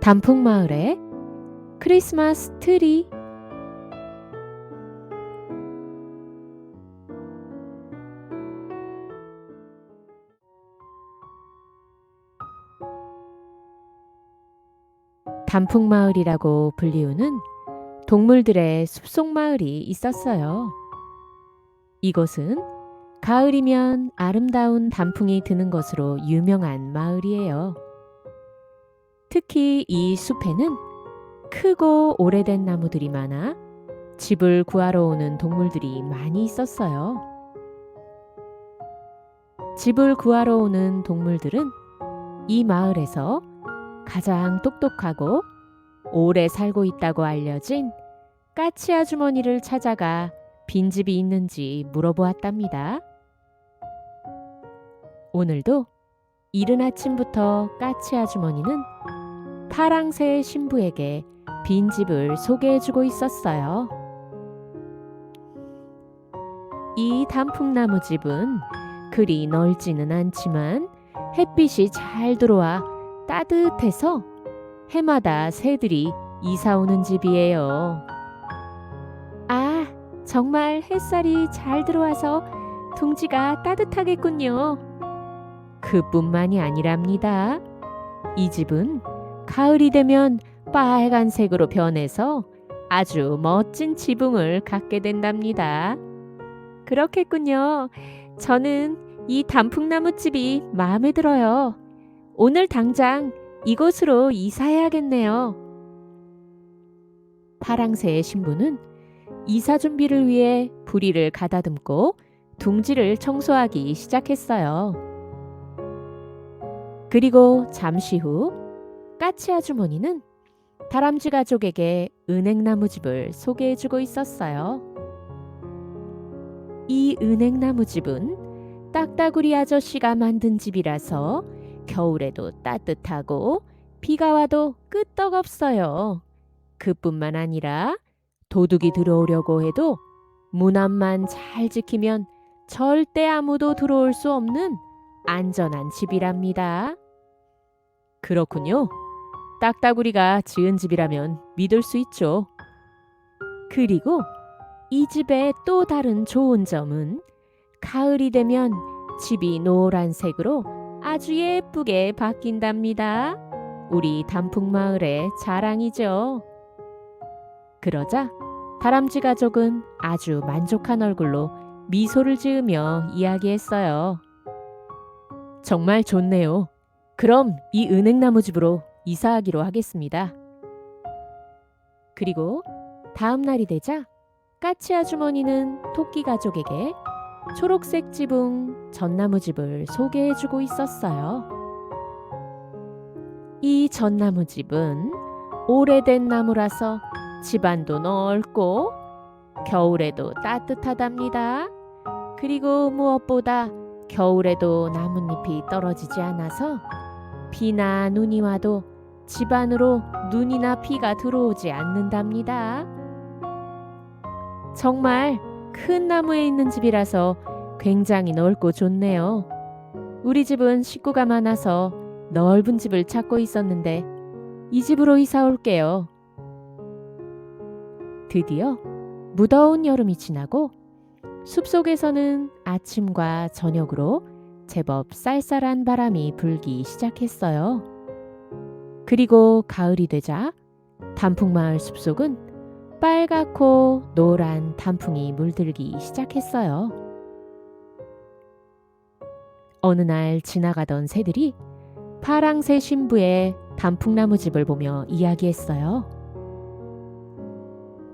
단풍마을의 크리스마스 트리. 단풍마을이라고 불리우는 동물들의 숲속 마을이 있었어요. 이곳은 가을이면 아름다운 단풍이 드는 것으로 유명한 마을이에요. 특히 이 숲에는 크고 오래된 나무들이 많아 집을 구하러 오는 동물들이 많이 있었어요. 집을 구하러 오는 동물들은 이 마을에서 가장 똑똑하고 오래 살고 있다고 알려진 까치 아주머니를 찾아가 빈집이 있는지 물어보았답니다. 오늘도 이른 아침부터 까치 아주머니는 파랑새 신부에게 빈집을 소개해주고 있었어요. 이 단풍나무 집은 그리 넓지는 않지만 햇빛이 잘 들어와 따뜻해서 해마다 새들이 이사 오는 집이에요. 아, 정말 햇살이 잘 들어와서 둥지가 따뜻하겠군요. 그뿐만이 아니랍니다. 이 집은 가을이 되면 빨간색으로 변해서 아주 멋진 지붕을 갖게 된답니다. 그렇겠군요. 저는 이 단풍나무집이 마음에 들어요. 오늘 당장 이곳으로 이사해야겠네요. 파랑새의 신부는 이사 준비를 위해 부리를 가다듬고 둥지를 청소하기 시작했어요. 그리고 잠시 후 까치 아주머니는 다람쥐 가족에게 은행나무 집을 소개해주고 있었어요. 이 은행나무 집은 딱따구리 아저씨가 만든 집이라서 겨울에도 따뜻하고 비가 와도 끄떡없어요. 그뿐만 아니라 도둑이 들어오려고 해도 문 앞만 잘 지키면 절대 아무도 들어올 수 없는 안전한 집이랍니다. 그렇군요. 딱따구리가 지은 집이라면 믿을 수 있죠. 그리고 이 집의 또 다른 좋은 점은 가을이 되면 집이 노란색으로 아주 예쁘게 바뀐답니다. 우리 단풍마을의 자랑이죠. 그러자 다람쥐 가족은 아주 만족한 얼굴로 미소를 지으며 이야기했어요. 정말 좋네요. 그럼 이 은행나무 집으로 이사하기로 하겠습니다. 그리고 다음 날이 되자 까치 아주머니는 토끼 가족에게 초록색 지붕 전나무 집을 소개해주고 있었어요. 이 전나무 집은 오래된 나무라서 집안도 넓고 겨울에도 따뜻하답니다. 그리고 무엇보다 겨울에도 나뭇잎이 떨어지지 않아서 비나 눈이 와도 집 안으로 눈이나 비가 들어오지 않는답니다. 정말 큰 나무에 있는 집이라서 굉장히 넓고 좋네요. 우리 집은 식구가 많아서 넓은 집을 찾고 있었는데 이 집으로 이사 올게요. 드디어 무더운 여름이 지나고 숲속에서는 아침과 저녁으로 제법 쌀쌀한 바람이 불기 시작했어요. 그리고 가을이 되자 단풍마을 숲속은 빨갛고 노란 단풍이 물들기 시작했어요. 어느 날 지나가던 새들이 파랑새 신부의 단풍나무 집을 보며 이야기했어요.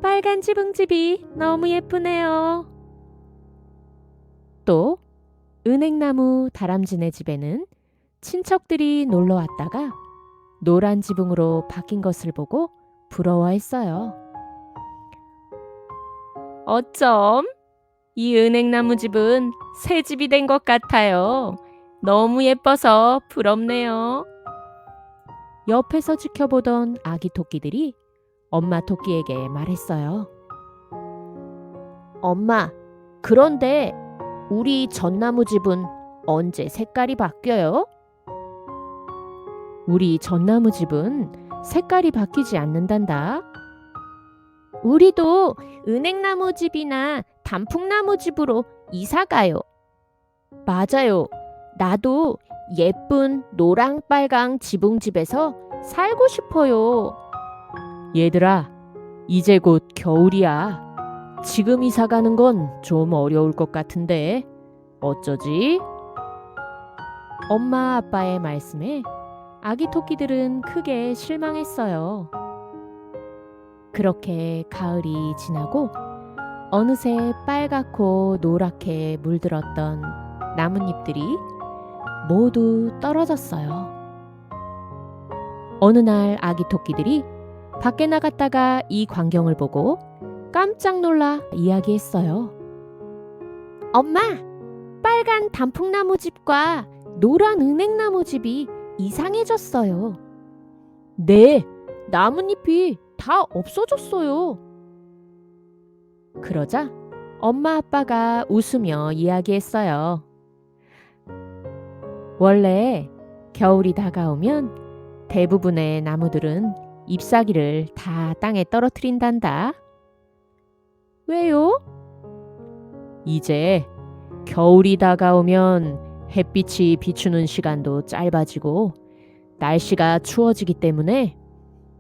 빨간 지붕집이 너무 예쁘네요. 또 은행나무 다람쥐네 집에는 친척들이 놀러 왔다가 노란 지붕으로 바뀐 것을 보고 부러워했어요. 어쩜 이 은행나무 집은 새 집이 된 것 같아요. 너무 예뻐서 부럽네요. 옆에서 지켜보던 아기 토끼들이 엄마 토끼에게 말했어요. 엄마, 그런데 우리 전나무 집은 언제 색깔이 바뀌어요? 우리 전나무 집은 색깔이 바뀌지 않는단다. 우리도 은행나무 집이나 단풍나무 집으로 이사 가요. 맞아요. 나도 예쁜 노랑빨강 지붕집에서 살고 싶어요. 얘들아, 이제 곧 겨울이야. 지금 이사 가는 건 좀 어려울 것 같은데 어쩌지? 엄마 아빠의 말씀에 아기 토끼들은 크게 실망했어요. 그렇게 가을이 지나고 어느새 빨갛고 노랗게 물들었던 나뭇잎들이 모두 떨어졌어요. 어느 날 아기 토끼들이 밖에 나갔다가 이 광경을 보고 깜짝 놀라 이야기했어요. 엄마, 빨간 단풍나무 집과 노란 은행나무 집이 이상해졌어요. 네, 나뭇잎이 다 없어졌어요. 그러자 엄마 아빠가 웃으며 이야기했어요. 원래 겨울이 다가오면 대부분의 나무들은 잎사귀를 다 땅에 떨어뜨린단다. 왜요? 이제 겨울이 다가오면 햇빛이 비추는 시간도 짧아지고 날씨가 추워지기 때문에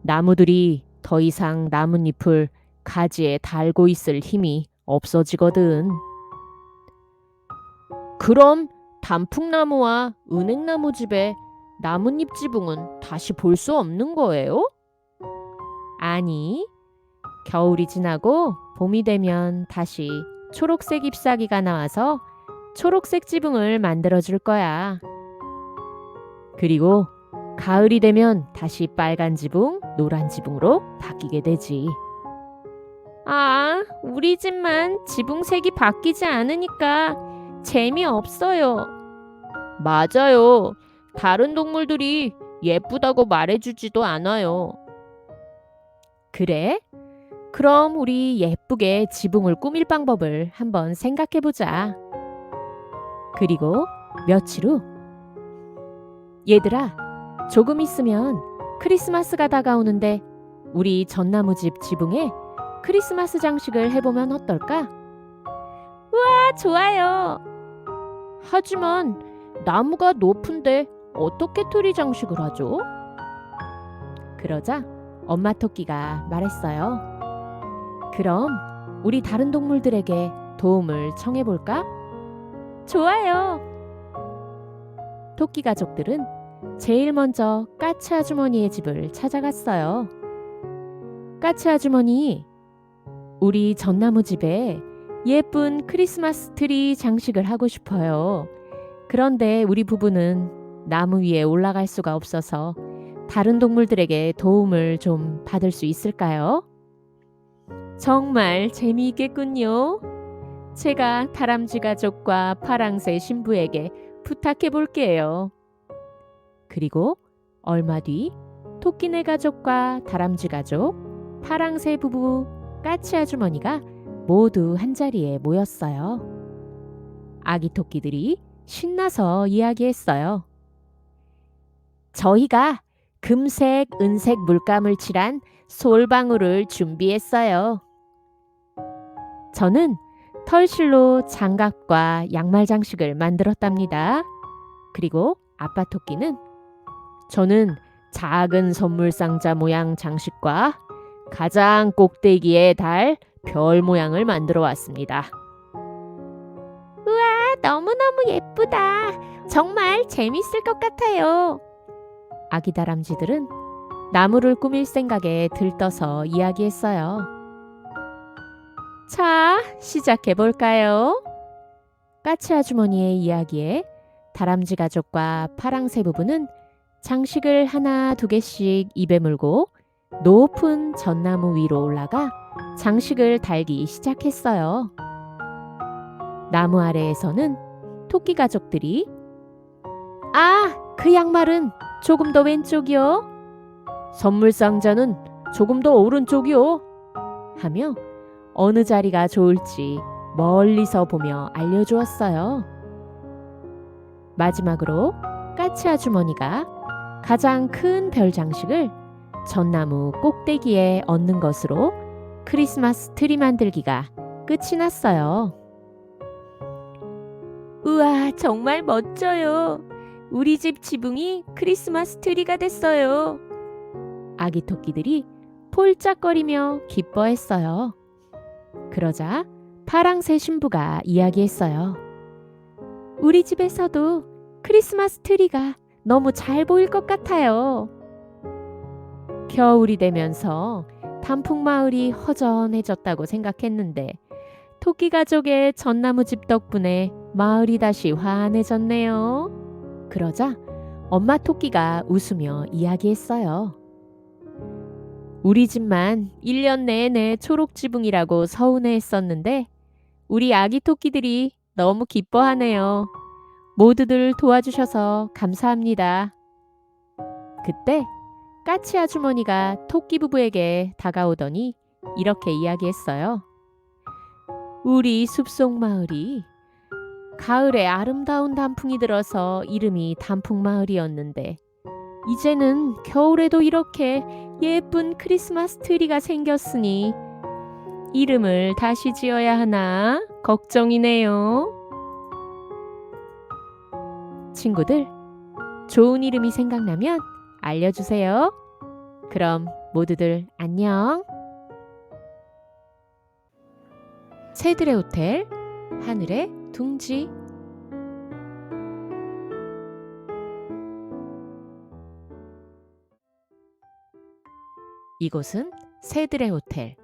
나무들이 더 이상 나뭇잎을 가지에 달고 있을 힘이 없어지거든. 그럼 단풍나무와 은행나무 집에 나뭇잎 지붕은 다시 볼 수 없는 거예요? 아니, 겨울이 지나고 봄이 되면 다시 초록색 잎사귀가 나와서 초록색 지붕을 만들어줄 거야. 그리고 가을이 되면 다시 빨간 지붕, 노란 지붕으로 바뀌게 되지. 아, 우리 집만 지붕색이 바뀌지 않으니까 재미없어요. 맞아요. 다른 동물들이 예쁘다고 말해주지도 않아요. 그래? 그럼 우리 예쁘게 지붕을 꾸밀 방법을 한번 생각해보자. 그리고 며칠 후, 얘들아, 조금 있으면 크리스마스가 다가오는데 우리 전나무집 지붕에 크리스마스 장식을 해보면 어떨까? 우와, 좋아요. 하지만 나무가 높은데 어떻게 트리 장식을 하죠? 그러자 엄마 토끼가 말했어요. 그럼 우리 다른 동물들에게 도움을 청해볼까? 좋아요. 토끼 가족들은 제일 먼저 까치 아주머니의 집을 찾아갔어요. 까치 아주머니, 우리 전나무 집에 예쁜 크리스마스 트리 장식을 하고 싶어요. 그런데 우리 부부는 나무 위에 올라갈 수가 없어서 다른 동물들에게 도움을 좀 받을 수 있을까요? 정말 재미있겠군요. 제가 다람쥐 가족과 파랑새 신부에게 부탁해 볼게요. 그리고 얼마 뒤 토끼네 가족과 다람쥐 가족, 파랑새 부부, 까치 아주머니가 모두 한자리에 모였어요. 아기 토끼들이 신나서 이야기했어요. 저희가 금색, 은색 물감을 칠한 솔방울을 준비했어요. 저는 털실로 장갑과 양말 장식을 만들었답니다. 그리고 아빠 토끼는 저는 작은 선물 상자 모양 장식과 가장 꼭대기에 달 별 모양을 만들어 왔습니다. 우와, 너무너무 예쁘다. 정말 재밌을 것 같아요. 아기 다람쥐들은 나무를 꾸밀 생각에 들떠서 이야기했어요. 자, 시작해 볼까요? 까치 아주머니의 이야기에 다람쥐 가족과 파랑새 부부는 장식을 하나 두 개씩 입에 물고 높은 전나무 위로 올라가 장식을 달기 시작했어요. 나무 아래에서는 토끼 가족들이 그 양말은 조금 더 왼쪽이요. 선물 상자는 조금 더 오른쪽이요. 하며 어느 자리가 좋을지 멀리서 보며 알려주었어요. 마지막으로 까치 아주머니가 가장 큰 별 장식을 전나무 꼭대기에 얹는 것으로 크리스마스 트리 만들기가 끝이 났어요. 우와, 정말 멋져요. 우리 집 지붕이 크리스마스 트리가 됐어요. 아기 토끼들이 폴짝거리며 기뻐했어요. 그러자 파랑새 신부가 이야기했어요. 우리 집에서도 크리스마스 트리가 너무 잘 보일 것 같아요. 겨울이 되면서 단풍마을이 허전해졌다고 생각했는데 토끼 가족의 전나무 집 덕분에 마을이 다시 환해졌네요. 그러자 엄마 토끼가 웃으며 이야기했어요. 우리 집만 1년 내내 초록 지붕이라고 서운해했었는데 우리 아기 토끼들이 너무 기뻐하네요. 모두들 도와주셔서 감사합니다. 그때 까치 아주머니가 토끼 부부에게 다가오더니 이렇게 이야기했어요. 우리 숲속 마을이 가을에 아름다운 단풍이 들어서 이름이 단풍마을이었는데 이제는 겨울에도 이렇게 예쁜 크리스마스 트리가 생겼으니 이름을 다시 지어야 하나 걱정이네요. 친구들, 좋은 이름이 생각나면 알려주세요. 그럼 모두들 안녕. 새들의 호텔, 하늘의 둥지. 이곳은 새들의 호텔.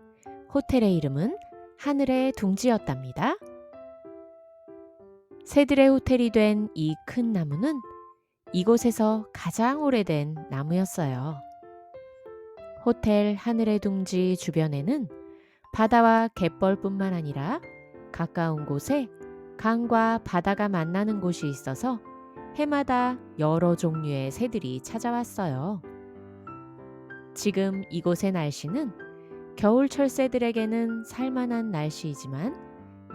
호텔의 이름은 하늘의 둥지였답니다. 새들의 호텔이 된 이 큰 나무는 이곳에서 가장 오래된 나무였어요. 호텔 하늘의 둥지 주변에는 바다와 갯벌뿐만 아니라 가까운 곳에 강과 바다가 만나는 곳이 있어서 해마다 여러 종류의 새들이 찾아왔어요. 지금 이곳의 날씨는 겨울철 새들에게는 살만한 날씨이지만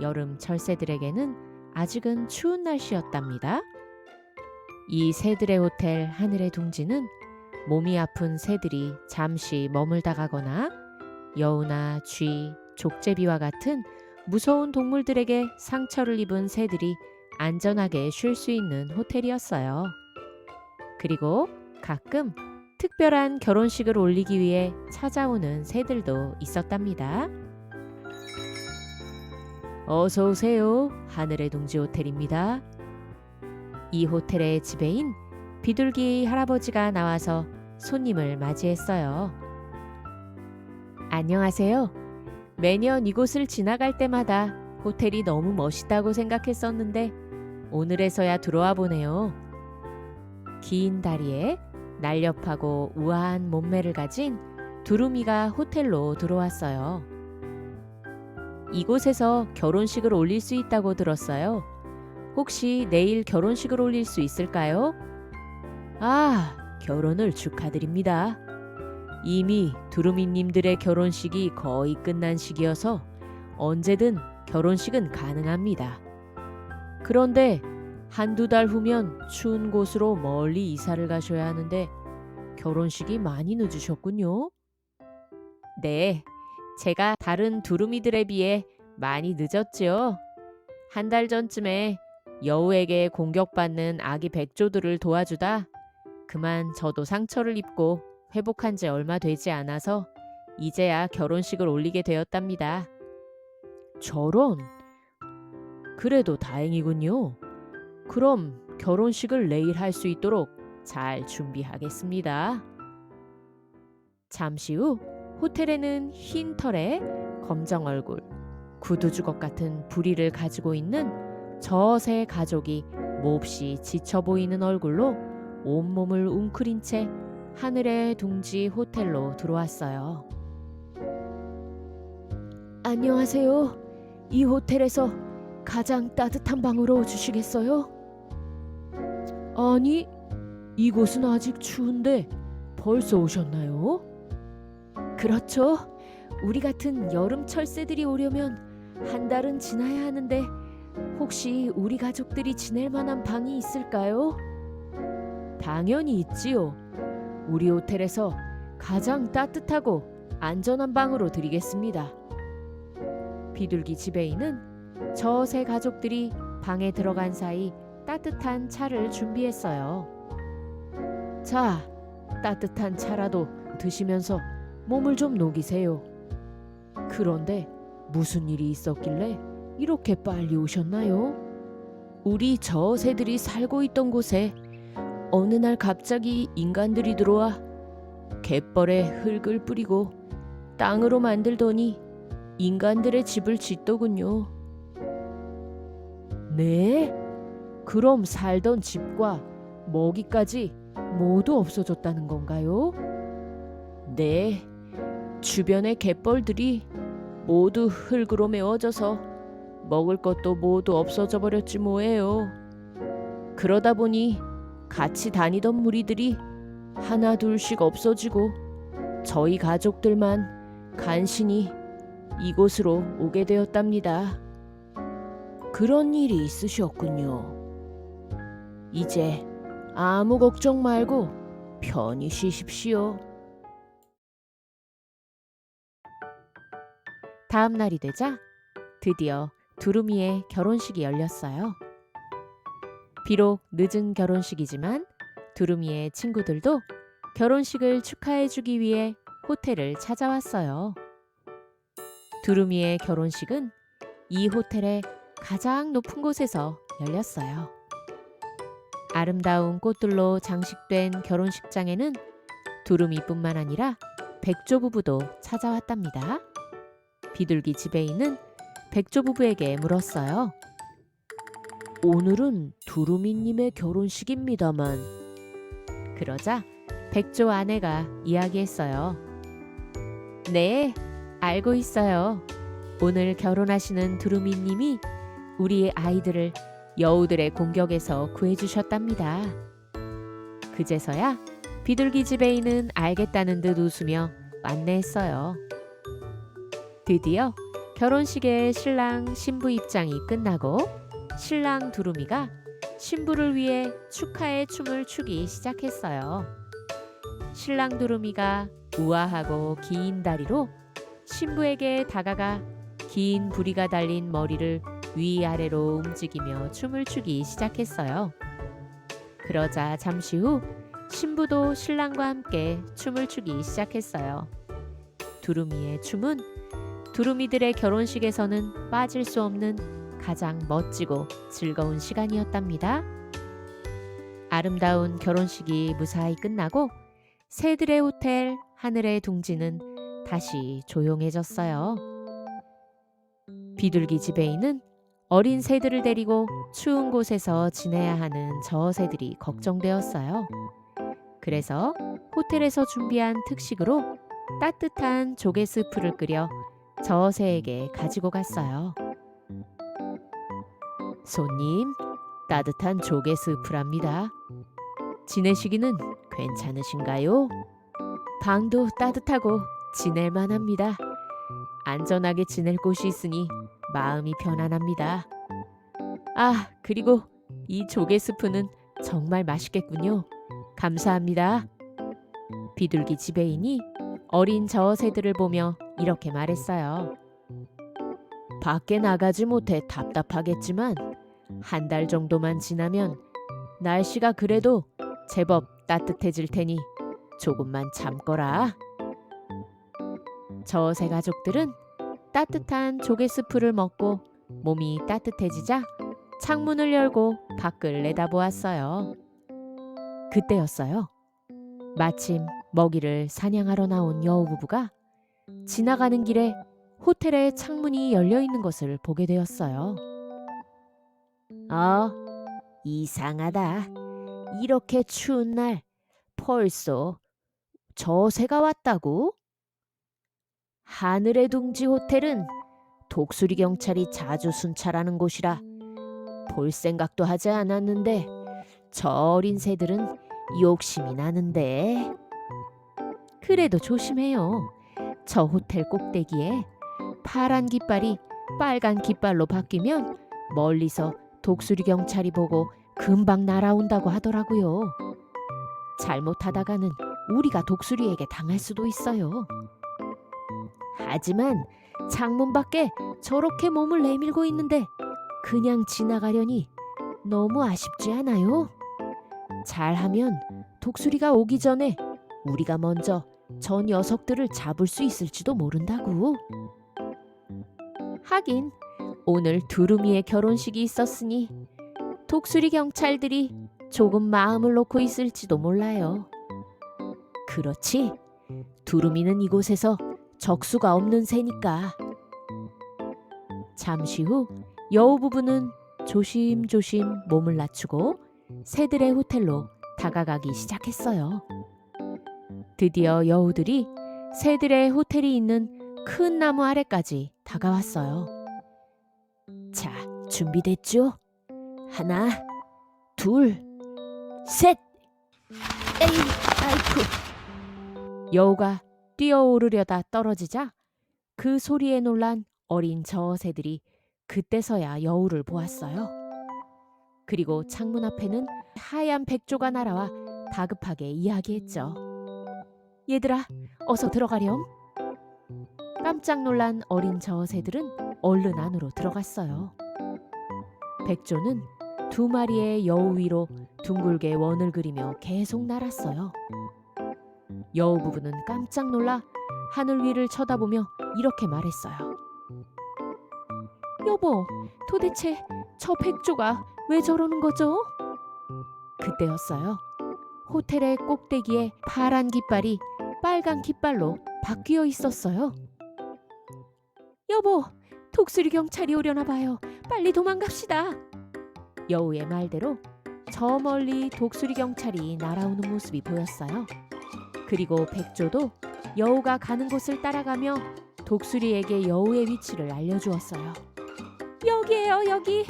여름철 새들에게는 아직은 추운 날씨였답니다. 이 새들의 호텔 하늘의 둥지는 몸이 아픈 새들이 잠시 머물다 가거나 여우나 쥐, 족제비와 같은 무서운 동물들에게 상처를 입은 새들이 안전하게 쉴 수 있는 호텔이었어요. 그리고 가끔 특별한 결혼식을 올리기 위해 찾아오는 새들도 있었답니다. 어서 오세요. 하늘의 둥지 호텔입니다. 이 호텔의 지배인 비둘기 할아버지가 나와서 손님을 맞이했어요. 안녕하세요. 매년 이곳을 지나갈 때마다 호텔이 너무 멋있다고 생각했었는데 오늘에서야 들어와 보네요. 긴 다리에 날렵하고 우아한 몸매를 가진 두루미가 호텔로 들어왔어요. 이곳에서 결혼식을 올릴 수 있다고 들었어요. 혹시 내일 결혼식을 올릴 수 있을까요? 아, 결혼을 축하드립니다. 이미 두루미님들의 결혼식이 거의 끝난 시기여서 언제든 결혼식은 가능합니다. 그런데 한두 달 후면 추운 곳으로 멀리 이사를 가셔야 하는데 결혼식이 많이 늦으셨군요. 네, 제가 다른 두루미들에 비해 많이 늦었죠. 한 달 전쯤에 여우에게 공격받는 아기 백조들을 도와주다 그만 저도 상처를 입고 회복한 지 얼마 되지 않아서 이제야 결혼식을 올리게 되었답니다. 저런, 그래도 다행이군요. 그럼 결혼식을 내일 할 수 있도록 잘 준비하겠습니다. 잠시 후 호텔에는 흰 털에 검정 얼굴, 구두주걱 같은 부리를 가지고 있는 저 새 가족이 몹시 지쳐 보이는 얼굴로 온몸을 웅크린 채 하늘의 둥지 호텔로 들어왔어요. 안녕하세요. 이 호텔에서 가장 따뜻한 방으로 주시겠어요? 아니, 이곳은 아직 추운데 벌써 오셨나요? 그렇죠. 우리 같은 여름철 새들이 오려면 한 달은 지나야 하는데 혹시 우리 가족들이 지낼 만한 방이 있을까요? 당연히 있지요. 우리 호텔에서 가장 따뜻하고 안전한 방으로 드리겠습니다. 비둘기 지배인은 저 새 가족들이 방에 들어간 사이 따뜻한 차를 준비했어요. 자, 따뜻한 차라도 드시면서 몸을 좀 녹이세요. 그런데 무슨 일이 있었길래 이렇게 빨리 오셨나요? 우리 저 새들이 살고 있던 곳에 어느 날 갑자기 인간들이 들어와 갯벌에 흙을 뿌리고 땅으로 만들더니 인간들의 집을 짓더군요. 네? 그럼 살던 집과 먹이까지 모두 없어졌다는 건가요? 네. 주변의 갯벌들이 모두 흙으로 메워져서 먹을 것도 모두 없어져 버렸지 뭐예요. 그러다 보니 같이 다니던 무리들이 하나 둘씩 없어지고 저희 가족들만 간신히 이곳으로 오게 되었답니다. 그런 일이 있으셨군요. 이제 아무 걱정 말고 편히 쉬십시오. 다음 날이 되자 드디어 두루미의 결혼식이 열렸어요. 비록 늦은 결혼식이지만 두루미의 친구들도 결혼식을 축하해주기 위해 호텔을 찾아왔어요. 두루미의 결혼식은 이 호텔의 가장 높은 곳에서 열렸어요. 아름다운 꽃들로 장식된 결혼식장에는 두루미뿐만 아니라 백조 부부도 찾아왔답니다. 비둘기 지배인은 백조 부부에게 물었어요. 오늘은 두루미님의 결혼식입니다만. 그러자 백조 아내가 이야기했어요. 네, 알고 있어요. 오늘 결혼하시는 두루미님이 우리 아이들을 여우들의 공격에서 구해주셨답니다. 그제서야 비둘기 지배인은 알겠다는 듯 웃으며 안내했어요. 드디어 결혼식의 신랑 신부 입장이 끝나고 신랑 두루미가 신부를 위해 축하의 춤을 추기 시작했어요. 신랑 두루미가 우아하고 긴 다리로 신부에게 다가가 긴 부리가 달린 머리를 위아래로 움직이며 춤을 추기 시작했어요. 그러자 잠시 후 신부도 신랑과 함께 춤을 추기 시작했어요. 두루미의 춤은 두루미들의 결혼식에서는 빠질 수 없는 가장 멋지고 즐거운 시간이었답니다. 아름다운 결혼식이 무사히 끝나고 새들의 호텔 하늘의 둥지는 다시 조용해졌어요. 비둘기 지배인은 어린 새들을 데리고 추운 곳에서 지내야 하는 저 새들이 걱정되었어요. 그래서 호텔에서 준비한 특식으로 따뜻한 조개 스프를 끓여 저 새에게 가지고 갔어요. 손님, 따뜻한 조개 스프랍니다. 지내시기는 괜찮으신가요? 방도 따뜻하고 지낼만 합니다. 안전하게 지낼 곳이 있으니 마음이 편안합니다. 아, 그리고 이 조개 스프는 정말 맛있겠군요. 감사합니다. 비둘기 지배인이 어린 저 새들을 보며 이렇게 말했어요. 밖에 나가지 못해 답답하겠지만 한 달 정도만 지나면 날씨가 그래도 제법 따뜻해질 테니 조금만 참거라. 저 새 가족들은 따뜻한 조개 스프를 먹고 몸이 따뜻해지자 창문을 열고 밖을 내다보았어요. 그때였어요. 마침 먹이를 사냥하러 나온 여우 부부가 지나가는 길에 호텔의 창문이 열려 있는 것을 보게 되었어요. 이상하다. 이렇게 추운 날 벌써 저 새가 왔다고? 하늘의 둥지 호텔은 독수리 경찰이 자주 순찰하는 곳이라 볼 생각도 하지 않았는데 저 어린 새들은 욕심이 나는데. 그래도 조심해요. 저 호텔 꼭대기에 파란 깃발이 빨간 깃발로 바뀌면 멀리서 독수리 경찰이 보고 금방 날아온다고 하더라고요. 잘못하다가는 우리가 독수리에게 당할 수도 있어요. 하지만 창문 밖에 저렇게 몸을 내밀고 있는데 그냥 지나가려니 너무 아쉽지 않아요? 잘하면 독수리가 오기 전에 우리가 먼저 저 녀석들을 잡을 수 있을지도 모른다고. 하긴 오늘 두루미의 결혼식이 있었으니 독수리 경찰들이 조금 마음을 놓고 있을지도 몰라요. 그렇지, 두루미는 이곳에서 적수가 없는 새니까. 잠시 후 여우 부부는 조심조심 몸을 낮추고 새들의 호텔로 다가가기 시작했어요. 드디어 여우들이 새들의 호텔이 있는 큰 나무 아래까지 다가왔어요. 자, 준비됐죠? 하나, 둘, 셋! 에이, 아이쿠! 여우가 뛰어오르려다 떨어지자 그 소리에 놀란 어린 저 새들이 그때서야 여우를 보았어요. 그리고 창문 앞에는 하얀 백조가 날아와 다급하게 이야기했죠. 얘들아, 어서 들어가렴. 깜짝 놀란 어린 저 새들은 얼른 안으로 들어갔어요. 백조는 두 마리의 여우 위로 둥글게 원을 그리며 계속 날았어요. 여우 부부는 깜짝 놀라 하늘 위를 쳐다보며 이렇게 말했어요. 여보, 도대체 저 백조가 왜 저러는 거죠? 그때였어요. 호텔의 꼭대기에 파란 깃발이 빨간 깃발로 바뀌어 있었어요. 여보, 독수리 경찰이 오려나 봐요. 빨리 도망갑시다. 여우의 말대로 저 멀리 독수리 경찰이 날아오는 모습이 보였어요. 그리고 백조도 여우가 가는 곳을 따라가며 독수리에게 여우의 위치를 알려주었어요. 여기에요, 여기.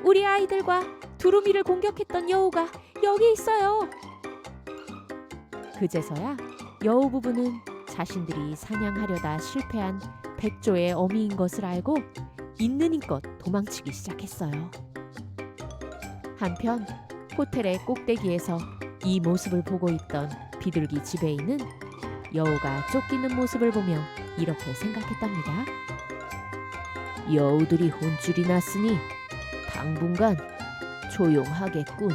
우리 아이들과 두루미를 공격했던 여우가 여기 있어요. 그제서야 여우 부부는 자신들이 사냥하려다 실패한 백조의 어미인 것을 알고 있는 힘껏 도망치기 시작했어요. 한편 호텔의 꼭대기에서 이 모습을 보고 있던 비둘기 지배인은 여우가 쫓기는 모습을 보며 이렇게 생각했답니다. 여우들이 혼쭐이 났으니 당분간 조용하겠군.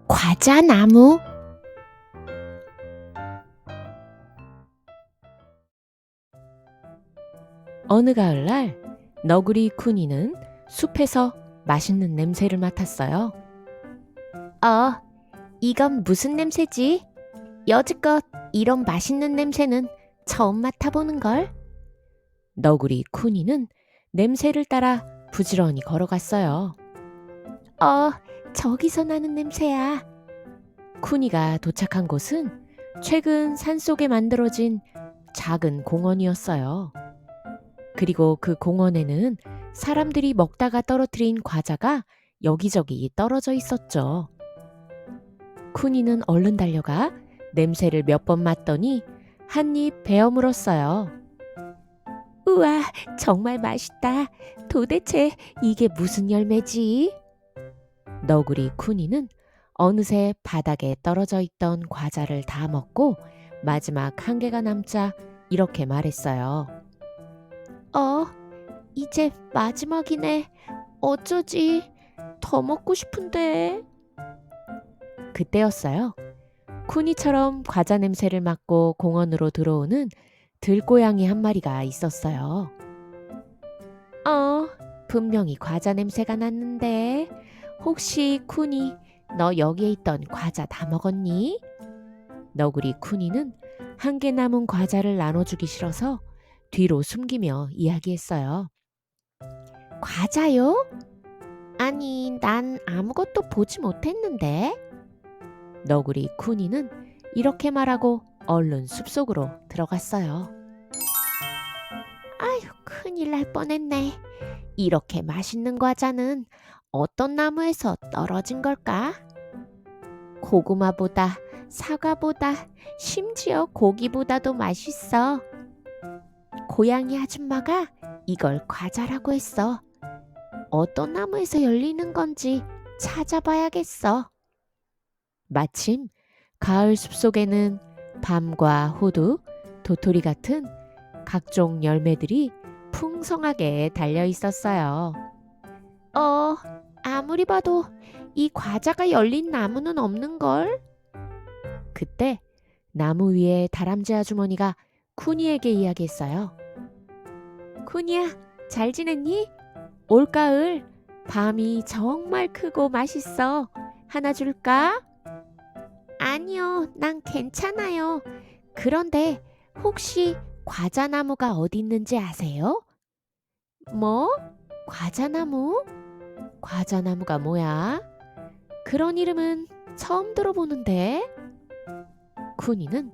과자나무. 어느 가을날 너구리 쿤이는 숲에서 맛있는 냄새를 맡았어요. 이건 무슨 냄새지? 여지껏 이런 맛있는 냄새는 처음 맡아보는걸. 너구리 쿤이는 냄새를 따라 부지런히 걸어갔어요. 저기서 나는 냄새야. 쿤이가 도착한 곳은 최근 산속에 만들어진 작은 공원이었어요. 그리고 그 공원에는 사람들이 먹다가 떨어뜨린 과자가 여기저기 떨어져 있었죠. 쿤이는 얼른 달려가 냄새를 몇 번 맡더니 한 입 베어 물었어요. 우와, 정말 맛있다. 도대체 이게 무슨 열매지? 너구리 쿤이는 어느새 바닥에 떨어져 있던 과자를 다 먹고 마지막 한 개가 남자 이렇게 말했어요. 이제 마지막이네. 어쩌지? 더 먹고 싶은데. 그때였어요. 쿤이처럼 과자 냄새를 맡고 공원으로 들어오는 들고양이 한 마리가 있었어요. 분명히 과자 냄새가 났는데 혹시 쿤이 너 여기에 있던 과자 다 먹었니? 너구리 쿤이는 한 개 남은 과자를 나눠주기 싫어서 뒤로 숨기며 이야기했어요. 과자요? 아니, 난 아무것도 보지 못했는데. 너구리 쿤이는 이렇게 말하고 얼른 숲속으로 들어갔어요. 아휴, 큰일 날 뻔했네. 이렇게 맛있는 과자는 어떤 나무에서 떨어진 걸까? 고구마보다, 사과보다, 심지어 고기보다도 맛있어. 고양이 아줌마가 이걸 과자라고 했어. 어떤 나무에서 열리는 건지 찾아봐야겠어. 마침 가을 숲속에는 밤과 호두, 도토리 같은 각종 열매들이 풍성하게 달려 있었어요. 아무리 봐도 이 과자가 열린 나무는 없는걸? 그때 나무 위에 다람쥐 아주머니가 쿠니에게 이야기했어요. 쿠니야, 잘 지냈니? 올가을 밤이 정말 크고 맛있어. 하나 줄까? 아니요, 난 괜찮아요. 그런데 혹시 과자나무가 어디 있는지 아세요? 뭐? 과자나무? 과자나무가 뭐야? 그런 이름은 처음 들어보는데? 쿠니는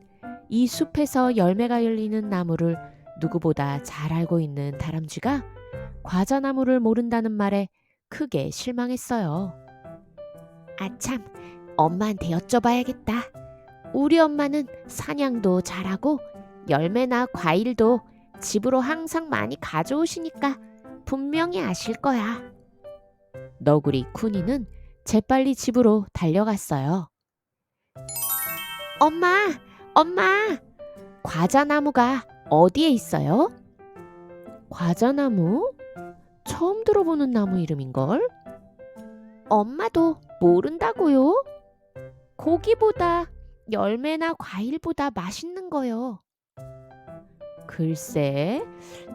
이 숲에서 열매가 열리는 나무를 누구보다 잘 알고 있는 다람쥐가 과자나무를 모른다는 말에 크게 실망했어요. 아참, 엄마한테 여쭤봐야겠다. 우리 엄마는 사냥도 잘하고 열매나 과일도 집으로 항상 많이 가져오시니까 분명히 아실 거야. 너구리 쿠니는 재빨리 집으로 달려갔어요. 엄마, 과자나무가 어디에 있어요? 과자나무? 처음 들어보는 나무 이름인걸? 엄마도 모른다고요? 고기보다 열매나 과일보다 맛있는 거요. 글쎄,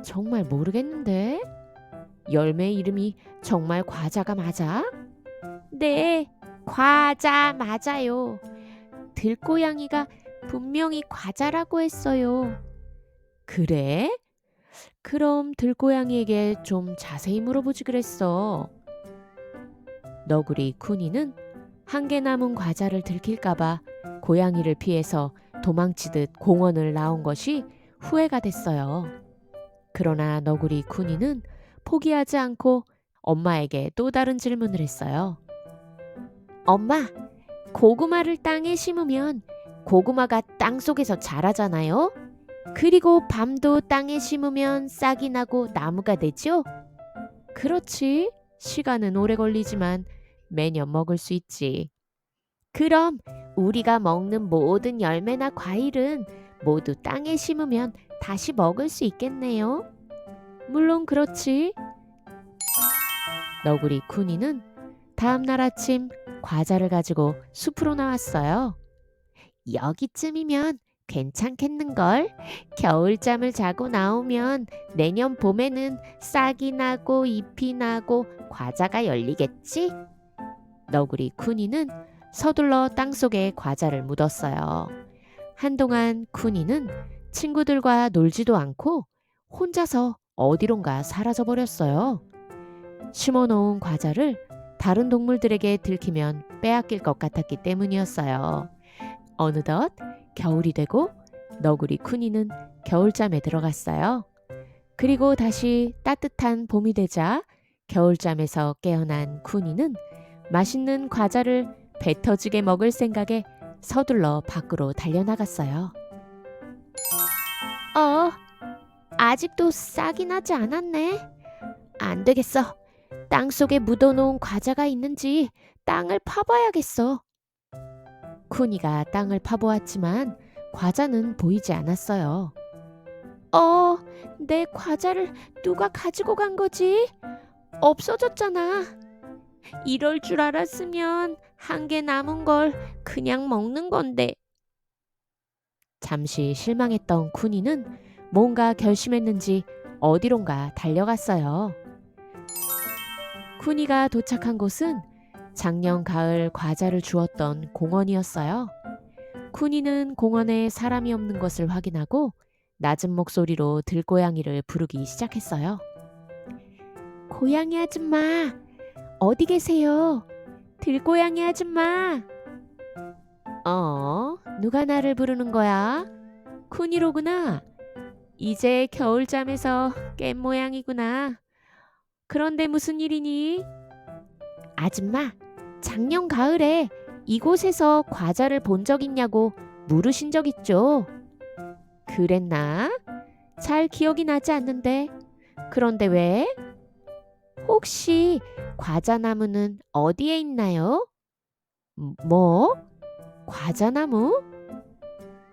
정말 모르겠는데. 열매 이름이 정말 과자가 맞아? 네, 과자 맞아요. 들고양이가 분명히 과자라고 했어요. 그래? 그럼 들고양이에게 좀 자세히 물어보지 그랬어. 너구리 쿠니는 한 개 남은 과자를 들킬까봐 고양이를 피해서 도망치듯 공원을 나온 것이 후회가 됐어요. 그러나 너구리 쿠니는 포기하지 않고 엄마에게 또 다른 질문을 했어요. 엄마, 고구마를 땅에 심으면 고구마가 땅 속에서 자라잖아요? 그리고 밤도 땅에 심으면 싹이 나고 나무가 되죠? 그렇지. 시간은 오래 걸리지만 매년 먹을 수 있지. 그럼 우리가 먹는 모든 열매나 과일은 모두 땅에 심으면 다시 먹을 수 있겠네요. 물론 그렇지. 너구리 쿠니는 다음 날 아침 과자를 가지고 숲으로 나왔어요. 여기쯤이면 괜찮겠는걸? 겨울잠을 자고 나오면 내년 봄에는 싹이 나고 잎이 나고 과자가 열리겠지? 너구리 쿠니는 서둘러 땅속에 과자를 묻었어요. 한동안 쿠니는 친구들과 놀지도 않고 혼자서 어디론가 사라져 버렸어요. 심어놓은 과자를 다른 동물들에게 들키면 빼앗길 것 같았기 때문이었어요. 어느덧 겨울이 되고 너구리 쿠니는 겨울잠에 들어갔어요. 그리고 다시 따뜻한 봄이 되자 겨울잠에서 깨어난 쿠니는 맛있는 과자를 배 터지게 먹을 생각에 서둘러 밖으로 달려나갔어요. 아직도 싹이 나지 않았네. 안 되겠어. 땅속에 묻어놓은 과자가 있는지 땅을 파봐야겠어. 쿠니가 땅을 파보았지만 과자는 보이지 않았어요. 내 과자를 누가 가지고 간 거지? 없어졌잖아. 이럴 줄 알았으면 한 개 남은 걸 그냥 먹는 건데. 잠시 실망했던 쿠니는 뭔가 결심했는지 어디론가 달려갔어요. 쿠니가 도착한 곳은 작년 가을 과자를 주었던 공원이었어요. 쿠니는 공원에 사람이 없는 것을 확인하고 낮은 목소리로 들고양이를 부르기 시작했어요. 고양이 아줌마, 어디 계세요? 들고양이 아줌마. 누가 나를 부르는 거야? 쿠니로구나. 이제 겨울잠에서 깬 모양이구나. 그런데 무슨 일이니? 아줌마, 작년 가을에 이곳에서 과자를 본 적 있냐고 물으신 적 있죠? 그랬나? 잘 기억이 나지 않는데. 그런데 왜? 혹시 과자나무는 어디에 있나요? 뭐? 과자나무?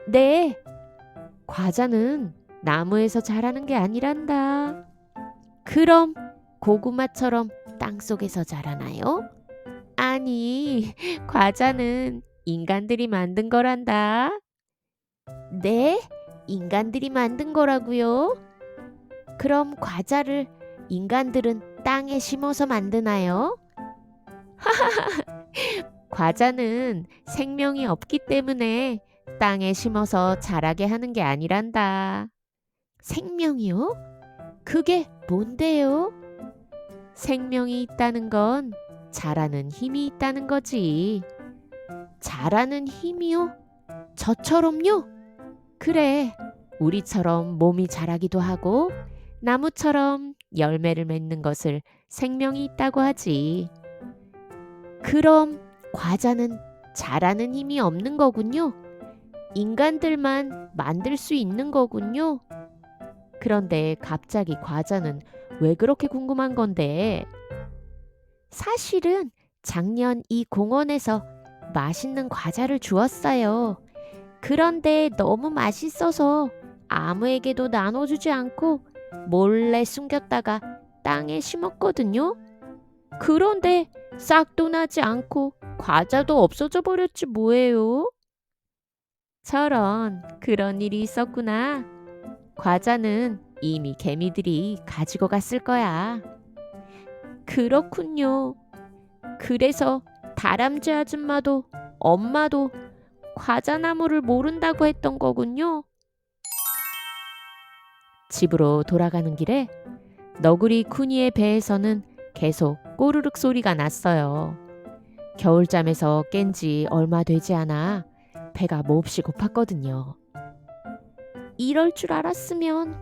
네, 과자는 나무에서 자라는 게 아니란다. 그럼 고구마처럼 땅속에서 자라나요? 아니, 과자는 인간들이 만든 거란다. 네? 인간들이 만든 거라고요? 그럼 과자를 인간들은 땅에 심어서 만드나요? 과자는 생명이 없기 때문에 땅에 심어서 자라게 하는 게 아니란다. 생명이요? 그게 뭔데요? 생명이 있다는 건 자라는 힘이 있다는 거지. 자라는 힘이요? 저처럼요? 그래, 우리처럼 몸이 자라기도 하고 나무처럼 열매를 맺는 것을 생명이 있다고 하지. 그럼 과자는 자라는 힘이 없는 거군요. 인간들만 만들 수 있는 거군요. 그런데 갑자기 과자는 왜 그렇게 궁금한 건데? 사실은 작년 이 공원에서 맛있는 과자를 주었어요. 그런데 너무 맛있어서 아무에게도 나눠주지 않고 몰래 숨겼다가 땅에 심었거든요. 그런데 싹도 나지 않고 과자도 없어져 버렸지 뭐예요? 저런, 그런 일이 있었구나. 과자는 이미 개미들이 가지고 갔을 거야. 그렇군요. 그래서 다람쥐 아줌마도 엄마도 과자나무를 모른다고 했던 거군요. 집으로 돌아가는 길에 너구리 쿠니의 배에서는 계속 꼬르륵 소리가 났어요. 겨울잠에서 깬 지 얼마 되지 않아 배가 몹시 고팠거든요. 이럴 줄 알았으면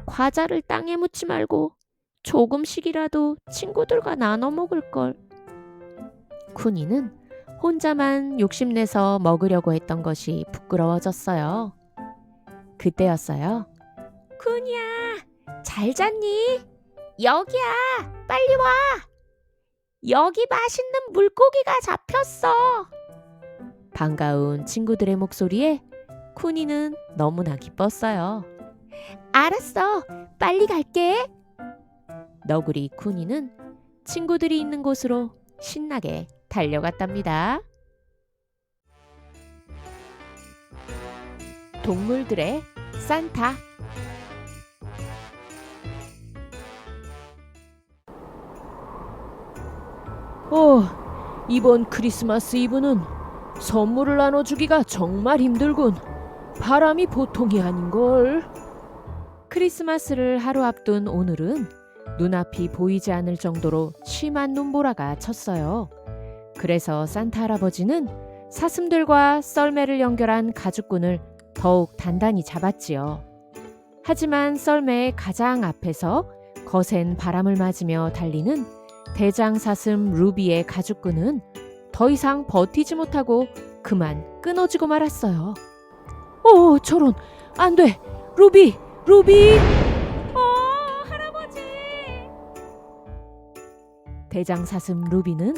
과자를 땅에 묻지 말고 조금씩이라도 친구들과 나눠 먹을 걸. 쿠니는 혼자만 욕심내서 먹으려고 했던 것이 부끄러워졌어요. 그때였어요. 쿠니야, 잘 잤니? 여기야, 빨리 와. 여기 맛있는 물고기가 잡혔어. 반가운 친구들의 목소리에 쿠니는 너무나 기뻤어요. 알았어, 빨리 갈게. 너구리 쿠니는 친구들이 있는 곳으로 신나게 달려갔답니다. 동물들의 산타. 이번 크리스마스 이브는 선물을 나눠주기가 정말 힘들군. 바람이 보통이 아닌걸. 크리스마스를 하루 앞둔 오늘은 눈앞이 보이지 않을 정도로 심한 눈보라가 쳤어요. 그래서 산타 할아버지는 사슴들과 썰매를 연결한 가죽끈을 더욱 단단히 잡았지요. 하지만 썰매의 가장 앞에서 거센 바람을 맞으며 달리는 대장사슴 루비의 가죽끈은 더 이상 버티지 못하고 그만 끊어지고 말았어요. 저런, 안 돼! 루비! 루비! 할아버지! 대장사슴 루비는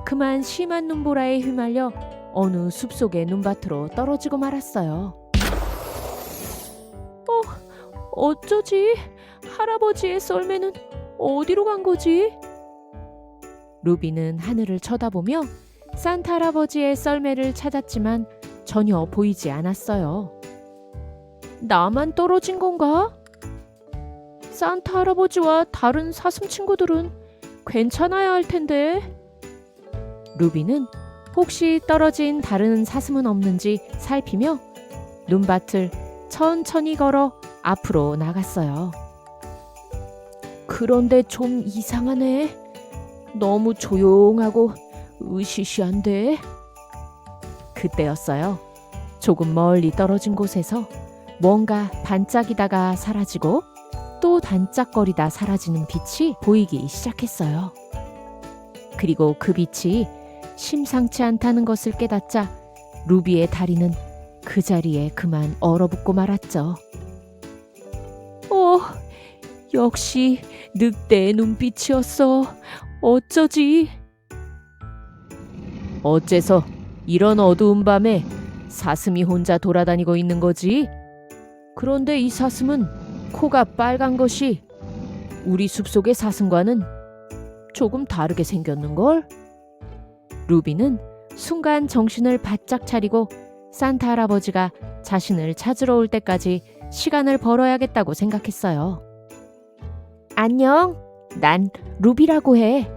그만 심한 눈보라에 휘말려 어느 숲속의 눈밭으로 떨어지고 말았어요. 어쩌지? 할아버지의 썰매는 어디로 간 거지? 루비는 하늘을 쳐다보며 산타 할아버지의 썰매를 찾았지만 전혀 보이지 않았어요. 나만 떨어진 건가? 산타 할아버지와 다른 사슴 친구들은 괜찮아야 할 텐데. 루비는 혹시 떨어진 다른 사슴은 없는지 살피며 눈밭을 천천히 걸어 앞으로 나갔어요. 그런데 좀 이상하네. 너무 조용하고 으시시한데. 그때였어요. 조금 멀리 떨어진 곳에서 뭔가 반짝이다가 사라지고 또 반짝거리다 사라지는 빛이 보이기 시작했어요. 그리고 그 빛이 심상치 않다는 것을 깨닫자 루비의 다리는 그 자리에 그만 얼어붙고 말았죠. 역시 늑대의 눈빛이었어. 어쩌지? 어째서 이런 어두운 밤에 사슴이 혼자 돌아다니고 있는 거지? 그런데 이 사슴은 코가 빨간 것이 우리 숲속의 사슴과는 조금 다르게 생겼는걸? 루비는 순간 정신을 바짝 차리고 산타 할아버지가 자신을 찾으러 올 때까지 시간을 벌어야겠다고 생각했어요. 안녕, 난 루비라고 해.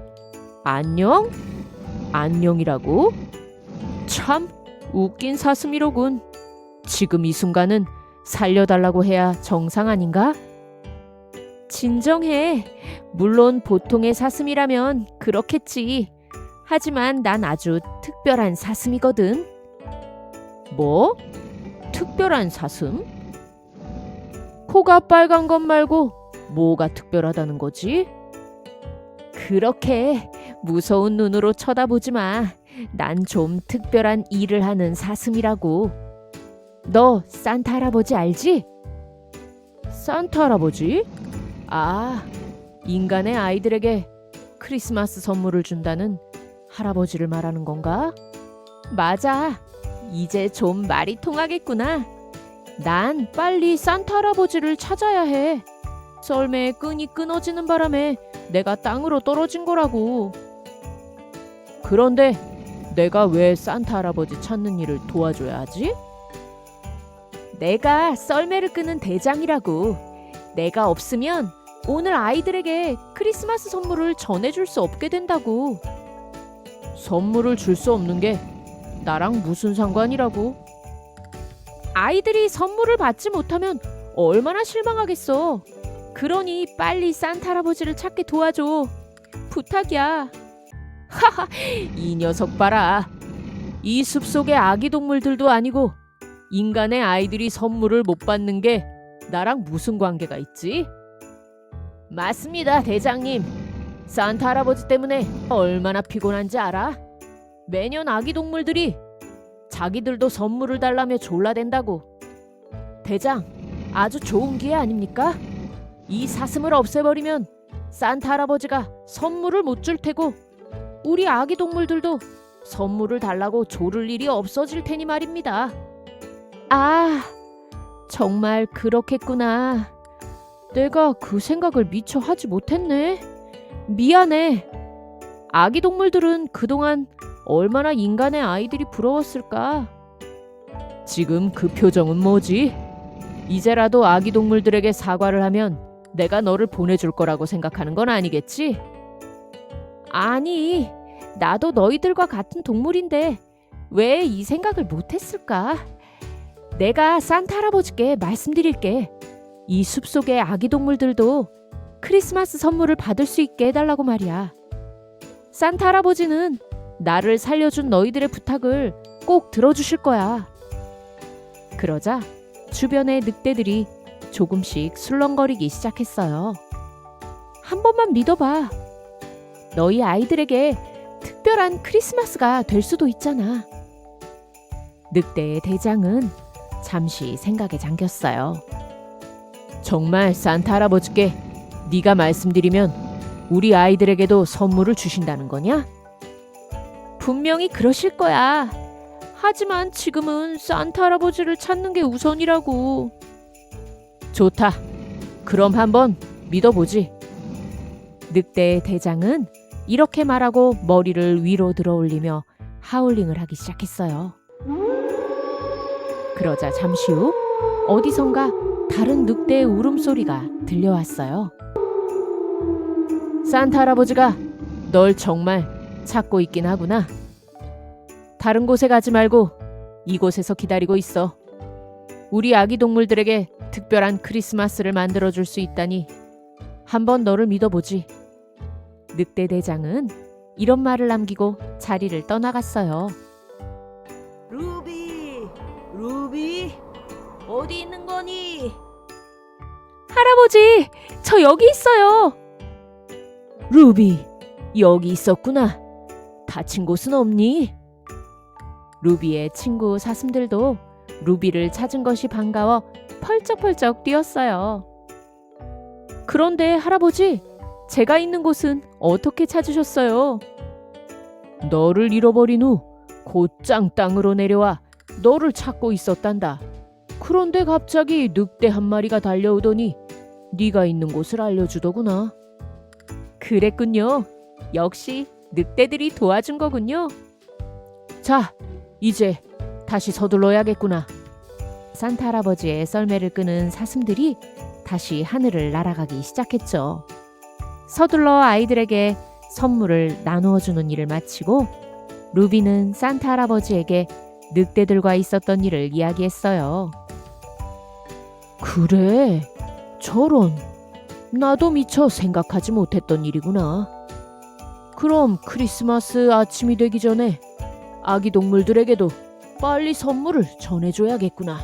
안녕? 안녕이라고? 참 웃긴 사슴이로군. 지금 이 순간은 살려달라고 해야 정상 아닌가? 진정해. 물론 보통의 사슴이라면 그렇겠지. 하지만 난 아주 특별한 사슴이거든. 뭐? 특별한 사슴? 코가 빨간 것 말고 뭐가 특별하다는 거지? 그렇게 무서운 눈으로 쳐다보지 마. 난 좀 특별한 일을 하는 사슴이라고. 너 산타 할아버지 알지? 산타 할아버지? 아, 인간의 아이들에게 크리스마스 선물을 준다는 할아버지를 말하는 건가? 맞아. 이제 좀 말이 통하겠구나. 난 빨리 산타 할아버지를 찾아야 해. 썰매의 끈이 끊어지는 바람에 내가 땅으로 떨어진 거라고. 그런데 내가 왜 산타 할아버지 찾는 일을 도와줘야 하지? 내가 썰매를 끄는 대장이라고. 내가 없으면 오늘 아이들에게 크리스마스 선물을 전해줄 수 없게 된다고. 선물을 줄 수 없는 게 나랑 무슨 상관이라고? 아이들이 선물을 받지 못하면 얼마나 실망하겠어. 그러니 빨리 산타 할아버지를 찾게 도와줘. 부탁이야. 하하, 이 녀석 봐라. 이 숲속의 아기 동물들도 아니고 인간의 아이들이 선물을 못 받는 게 나랑 무슨 관계가 있지? 맞습니다, 대장님. 산타 할아버지 때문에 얼마나 피곤한지 알아? 매년 아기 동물들이 자기들도 선물을 달라며 졸라댄다고. 대장, 아주 좋은 기회 아닙니까? 이 사슴을 없애버리면 산타 할아버지가 선물을 못 줄 테고 우리 아기 동물들도 선물을 달라고 조를 일이 없어질 테니 말입니다. 아, 정말 그렇겠구나. 내가 그 생각을 미처 하지 못했네. 미안해. 아기 동물들은 그동안 얼마나 인간의 아이들이 부러웠을까? 지금 그 표정은 뭐지? 이제라도 아기 동물들에게 사과를 하면 내가 너를 보내줄 거라고 생각하는 건 아니겠지? 아니, 나도 너희들과 같은 동물인데 왜 이 생각을 못했을까? 내가 산타 할아버지께 말씀드릴게. 이 숲속의 아기 동물들도 크리스마스 선물을 받을 수 있게 해달라고 말이야. 산타 할아버지는 나를 살려준 너희들의 부탁을 꼭 들어주실 거야. 그러자 주변의 늑대들이 조금씩 술렁거리기 시작했어요. 한 번만 믿어봐. 너희 아이들에게 특별한 크리스마스가 될 수도 있잖아. 늑대의 대장은 잠시 생각에 잠겼어요. 정말 산타 할아버지께 네가 말씀드리면 우리 아이들에게도 선물을 주신다는 거냐? 분명히 그러실 거야. 하지만 지금은 산타 할아버지를 찾는 게 우선이라고. 좋다. 그럼 한번 믿어보지. 늑대의 대장은 이렇게 말하고 머리를 위로 들어 올리며 하울링을 하기 시작했어요. 그러자 잠시 후 어디선가 다른 늑대의 울음소리가 들려왔어요. 산타 할아버지가 널 정말 찾고 있긴 하구나. 다른 곳에 가지 말고 이곳에서 기다리고 있어. 우리 아기 동물들에게 특별한 크리스마스를 만들어줄 수 있다니 한번 너를 믿어보지. 늑대 대장은 이런 말을 남기고 자리를 떠나갔어요. 루비, 루비, 어디 있는 거니? 할아버지, 저 여기 있어요. 루비, 여기 있었구나. 다친 곳은 없니? 루비의 친구 사슴들도 루비를 찾은 것이 반가워 펄쩍펄쩍 뛰었어요. 그런데 할아버지, 제가 있는 곳은 어떻게 찾으셨어요? 너를 잃어버린 후 곧장 땅으로 내려와 너를 찾고 있었단다. 그런데 갑자기 늑대 한 마리가 달려오더니 네가 있는 곳을 알려주더구나. 그랬군요. 역시 늑대들이 도와준 거군요. 자, 이제 다시 서둘러야겠구나. 산타 할아버지의 썰매를 끄는 사슴들이 다시 하늘을 날아가기 시작했죠. 서둘러 아이들에게 선물을 나누어 주는 일을 마치고 루비는 산타 할아버지에게 늑대들과 있었던 일을 이야기했어요. 그래, 저런. 나도 미처 생각하지 못했던 일이구나. 그럼 크리스마스 아침이 되기 전에 아기 동물들에게도 빨리 선물을 전해줘야겠구나.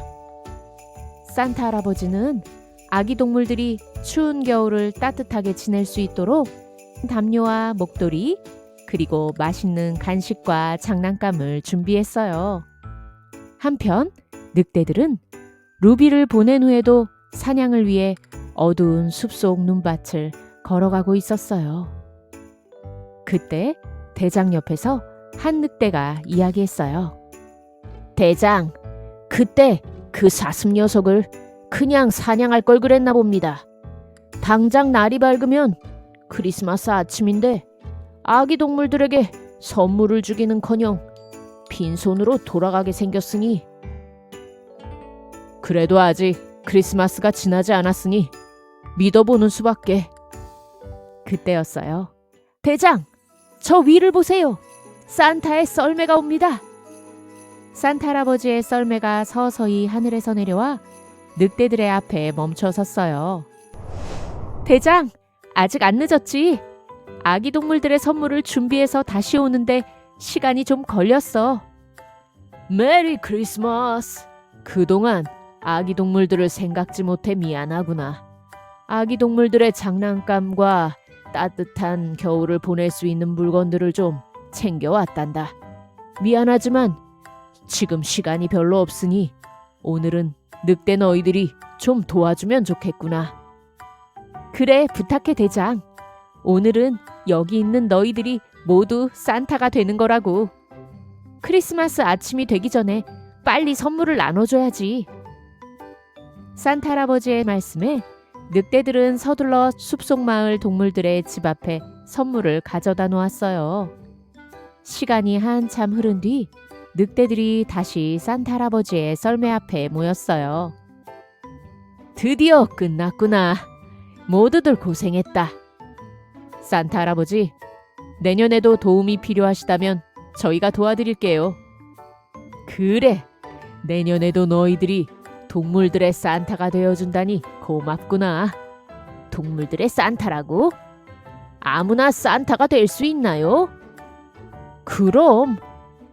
산타 할아버지는 아기 동물들이 추운 겨울을 따뜻하게 지낼 수 있도록 담요와 목도리, 그리고 맛있는 간식과 장난감을 준비했어요. 한편 늑대들은 루비를 보낸 후에도 사냥을 위해 어두운 숲속 눈밭을 걸어가고 있었어요. 그때 대장 옆에서 한 늑대가 이야기했어요. 대장, 그때 그 사슴 녀석을 그냥 사냥할 걸 그랬나 봅니다. 당장 날이 밝으면 크리스마스 아침인데 아기 동물들에게 선물을 주기는커녕 빈손으로 돌아가게 생겼으니, 그래도 아직 크리스마스가 지나지 않았으니 믿어보는 수밖에. 그때였어요. 대장, 저 위를 보세요. 산타의 썰매가 옵니다. 산타 할아버지의 썰매가 서서히 하늘에서 내려와 늑대들의 앞에 멈춰 섰어요. 대장, 아직 안 늦었지? 아기 동물들의 선물을 준비해서 다시 오는데 시간이 좀 걸렸어. 메리 크리스마스. 그동안 아기 동물들을 생각지 못해 미안하구나. 아기 동물들의 장난감과 따뜻한 겨울을 보낼 수 있는 물건들을 좀 챙겨왔단다. 미안하지만 지금 시간이 별로 없으니 오늘은 늑대 너희들이 좀 도와주면 좋겠구나. 그래, 부탁해 대장. 오늘은 여기 있는 너희들이 모두 산타가 되는 거라고. 크리스마스 아침이 되기 전에 빨리 선물을 나눠줘야지. 산타 할아버지의 말씀에 늑대들은 서둘러 숲속 마을 동물들의 집 앞에 선물을 가져다 놓았어요. 시간이 한참 흐른 뒤 늑대들이 다시 산타 할아버지의 썰매 앞에 모였어요. 드디어 끝났구나. 모두들 고생했다. 산타 할아버지, 내년에도 도움이 필요하시다면 저희가 도와드릴게요. 그래, 내년에도 너희들이 동물들의 산타가 되어준다니 고맙구나. 동물들의 산타라고? 아무나 산타가 될 수 있나요? 그럼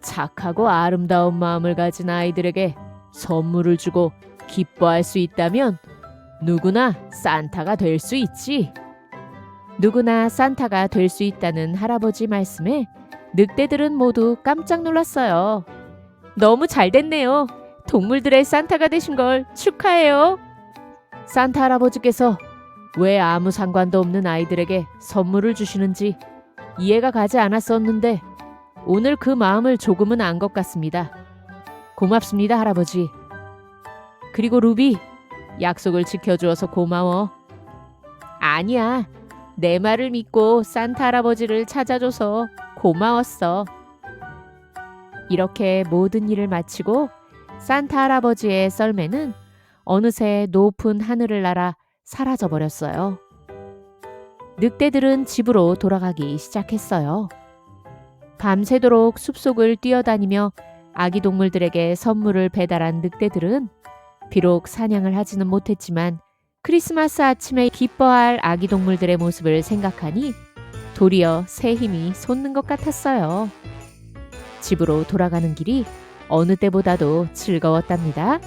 착하고 아름다운 마음을 가진 아이들에게 선물을 주고 기뻐할 수 있다면 누구나 산타가 될 수 있지. 누구나 산타가 될 수 있다는 할아버지 말씀에 늑대들은 모두 깜짝 놀랐어요. 너무 잘 됐네요. 동물들의 산타가 되신 걸 축하해요. 산타 할아버지께서 왜 아무 상관도 없는 아이들에게 선물을 주시는지 이해가 가지 않았었는데 오늘 그 마음을 조금은 안 것 같습니다. 고맙습니다, 할아버지. 그리고 루비, 약속을 지켜주어서 고마워. 아니야, 내 말을 믿고 산타 할아버지를 찾아줘서 고마웠어. 이렇게 모든 일을 마치고 산타 할아버지의 썰매는 어느새 높은 하늘을 날아 사라져버렸어요. 늑대들은 집으로 돌아가기 시작했어요. 밤새도록 숲속을 뛰어다니며 아기 동물들에게 선물을 배달한 늑대들은 비록 사냥을 하지는 못했지만 크리스마스 아침에 기뻐할 아기 동물들의 모습을 생각하니 도리어 새 힘이 솟는 것 같았어요. 집으로 돌아가는 길이 어느 때보다도 즐거웠답니다.